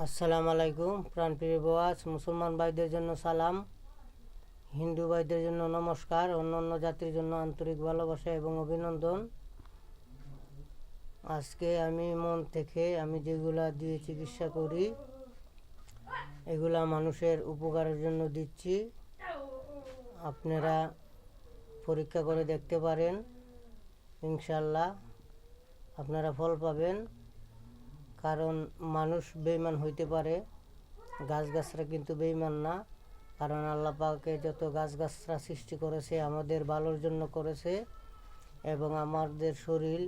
আসসালামু আলাইকুম প্রাণপ্রিয় বওয়াজ মুসলমান ভাইদের জন্য সালাম, হিন্দু ভাইদের জন্য নমস্কার, অন্য জাতির জন্য আন্তরিক ভালোবাসা এবং অভিনন্দন। আজকে আমি মন থেকে আমি যেগুলা দিয়ে চিকিৎসা করি এগুলা মানুষের উপকারের জন্য দিচ্ছি। আপনারা পরীক্ষা করে দেখতে পারেন, ইনশাল্লাহ আপনারা ফল পাবেন। কারণ মানুষ বেঈমান হইতে পারে, গাছগাছরা কিন্তু বেঈমান না। কারণ আল্লাহ পাকে যত গাছগাছরা সৃষ্টি করেছে আমাদের ভালোর জন্য করেছে এবং আমাদের শরীর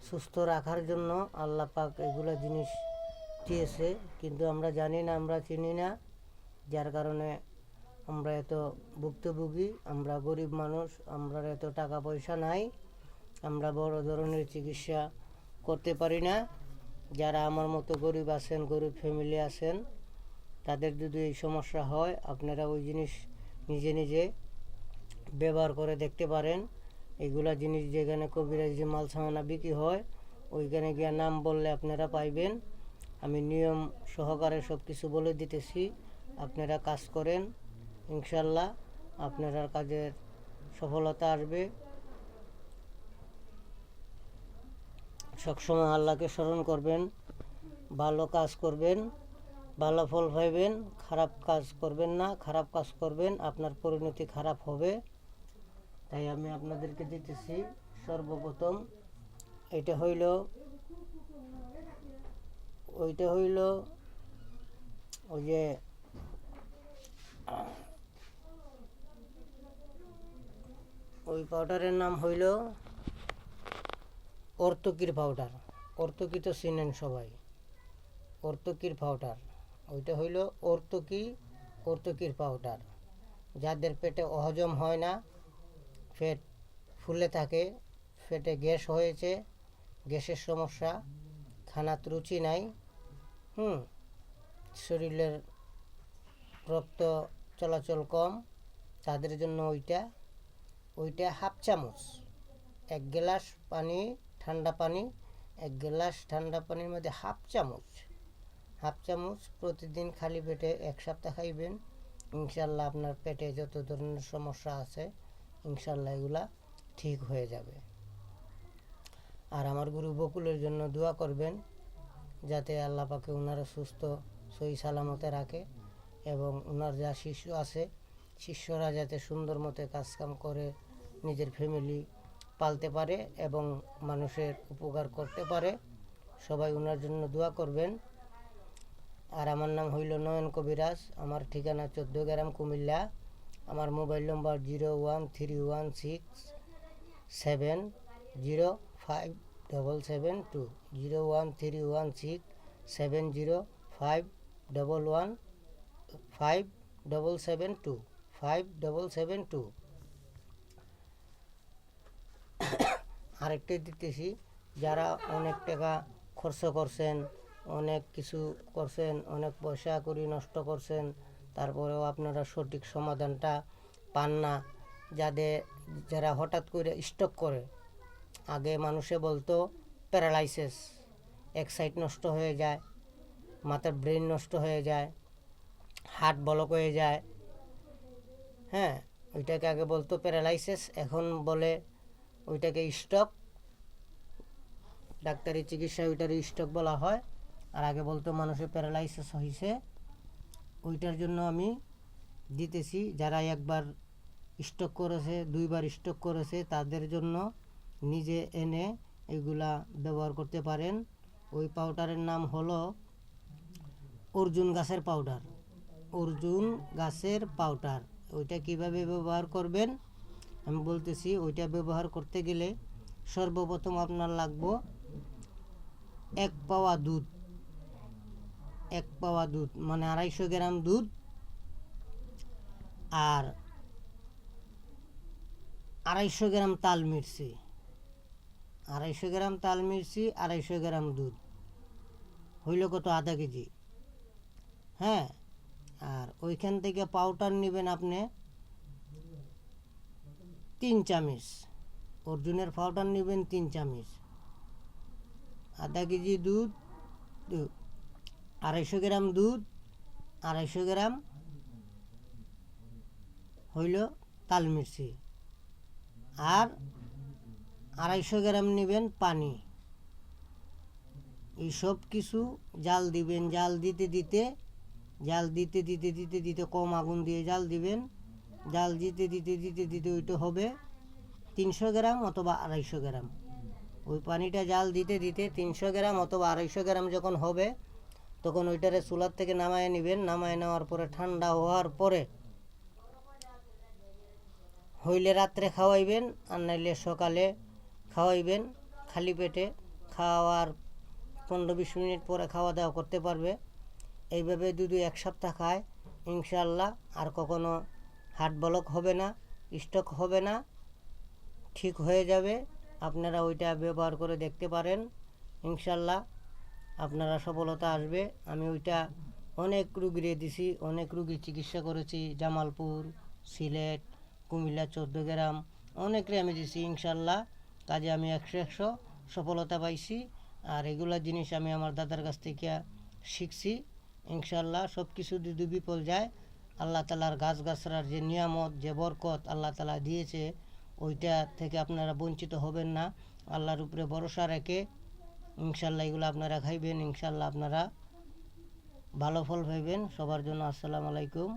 সুস্থ রাখার জন্য আল্লাহ পাক এগুলো জিনিস দিয়েছে, কিন্তু আমরা জানি না, আমরা চিনি না, যার কারণে আমরা এত ভুক্তভোগী। আমরা গরিব মানুষ, আমরা এত টাকা পয়সা নাই, আমরা বড় ধরনের চিকিৎসা করতে পারি না। যারা আমার মতো গরিব আছেন, গরিব ফ্যামিলি আছেন, তাদের যদি এই সমস্যা হয় আপনারা ওই জিনিস নিজে নিজে ব্যবহার করে দেখতে পারেন। এগুলা জিনিস যেখানে কবিরাজি মাল সামানা বিক্রি হয় ওইখানে গিয়ে নাম বললে আপনারা পাইবেন। আমি নিয়ম সহকারে সব কিছু বলে দিতেছি, আপনারা কাজ করেন, ইনশাল্লাহ আপনার কাজের সফলতা আসবে। সবসময় আল্লাহকে স্মরণ করবেন, ভালো কাজ করবেন, ভালো ফল পাইবেন। খারাপ কাজ করবেন না, খারাপ কাজ করবেন আপনার পরিণতি খারাপ হবে। তাই আমি আপনাদেরকে দিতেছি। সর্বপ্রথম ওইটা হইল ওই যে ওই পাউডারের নাম হইল অর্তকির পাউডার। অর্তকি তো চিনেন সবাই, অর্তকির পাউডার। ওইটা হইল অর্তকির পাউডার। যাদের পেটে অহজম হয় না, পেট ফুলে থাকে, পেটে গ্যাস হয়েছে, গ্যাসের সমস্যা, খানাত রুচি নাই, শরীরের রক্ত চলাচল কম, তাদের জন্য ওইটা হাফ চামচ, এক গ্লাস পানি, ঠান্ডা পানি, এক গ্লাস ঠান্ডা পানির মধ্যে হাফ চামচ প্রতিদিন খালি পেটে 1 সপ্তাহ খাইবেন। ইনশাল্লাহ আপনার পেটে যত ধরনের সমস্যা আছে ইনশাল্লাহ এগুলা ঠিক হয়ে যাবে। আর আমার গুরু বকুলের জন্য দোয়া করবেন, যাতে আল্লাহ পাকে ওনারা সুস্থ সহি সালামতে রাখে এবং ওনার যা শিষ্য আছে শিষ্যরা যাতে সুন্দর মতো কাজকাম করে নিজের ফ্যামিলি পালতে পারে এবং মানুষের উপকার করতে পারে। সবাই ওনার জন্য দোয়া করবেন। আর আমার নাম হইল নয়ন কবিরাজ, আমার ঠিকানা 14 গ্রাম কুমিল্লা। আমার মোবাইল নম্বর 01316705772, 01316705772। আরেকটা দিতেছি, যারা অনেক টাকা খরচ করছেন, অনেক কিছু করছেন, অনেক পয়সা করি নষ্ট করছেন, তারপরেও আপনারা সঠিক সমাধানটা পান না। যারা হঠাৎ করে স্ট্রোক করে, আগে মানুষে বলতো প্যারালাইসিস, এক সাইড নষ্ট হয়ে যায়, মাথার ব্রেন নষ্ট হয়ে যায়, হার্ট ব্লক হয়ে যায়, ওইটাকে আগে বলতো প্যারালাইসিস, এখন বলে ওইটাকে স্ট্রোক। ডাক্তারি চিকিৎসায় ওইটার স্ট্রোক বলা হয়। আর আগে বলতো মানুষের প্যারালাইসিস হয়েছে। ওইটার জন্য আমি দিতেছি, যারা একবার স্ট্রোক করেছে, 2বার স্ট্রোক করেছে, তাদের জন্য নিজে এনে এগুলা ব্যবহার করতে পারেন। ওই পাউডারের নাম হলো অর্জুন গাছের পাউডার। ওইটা কিভাবে ব্যবহার করবেন আমি বলতেছি। ওইটা ব্যবহার করতে গেলে সর্বপ্রথম আপনার লাগবে 1 পাওয়া দুধ, মানে 250 গ্রাম দুধ, আর 250 গ্রাম তাল মির্চি, 250 গ্রাম দুধ হইল কত, আধা কেজি। আর ওইখান থেকে পাউডার নেবেন আপনি 3 চামচ, অর্জুনের পাউডার নেবেন 3 চামচ। আধা কেজি দুধ 250 গ্রাম দুধ, 250 গ্রাম হইল তাল মির্চি, আর 250 গ্রাম নেবেন পানি। এই সব কিছু জাল দিবেন, জাল দিতে দিতে কম আগুন দিয়ে জাল দিবেন। জাল দিতে দিতে ওইটা হবে 300 গ্রাম অথবা 250 গ্রাম। ওই পানিটা জাল দিতে দিতে 300 গ্রাম অথবা 250 গ্রাম যখন হবে, তখন ওইটারে চুলার থেকে নামায় নেবেন। নামায় নেওয়ার পরে ঠান্ডা হওয়ার পরে হইলে রাত্রে খাওয়াইবেন, আর নাইলে সকালে খাওয়াইবেন। খালি পেটে খাওয়ার 15-20 মিনিট পরে খাওয়া দাওয়া করতে পারবে। এইভাবে যদি 1 সপ্তাহ খায়, ইনশাল্লাহ আর কখনো হার্ট ব্লক হবে না, স্ট্রোক হবে না, ঠিক হয়ে যাবে। আপনারা ওইটা ব্যবহার করে দেখতে পারেন, ইনশাল্লাহ আপনারা সফলতা আসবে। আমি ওইটা অনেক রুগীরে দিছি, অনেক রুগীর চিকিৎসা করেছি। জামালপুর, সিলেট, কুমিল্লা 14 গ্রাম অনেকরে আমি দিছি। ইনশাল্লাহ কাজে আমি 100 সফলতা পাইছি। আর এগুলা জিনিস আমি আমার দাদার কাছ থেকে শিখছি। ইনশাল্লাহ সব কিছু যদি বিফল যায়, আল্লাহ তালার গাছগাছড়ার যে নিয়ামত, যে বরকত আল্লাহ তালা দিয়েছে, ওইটা থেকে আপনারা বঞ্চিত হবেন না। আল্লাহর উপরে ভরসা রেখে ইনশাল্লাহ এগুলো আপনারা খাইবেন। ইনশাল্লাহ আপনারা ভালো ফল পাইবেন। সবার জন্য আসসালামু আলাইকুম।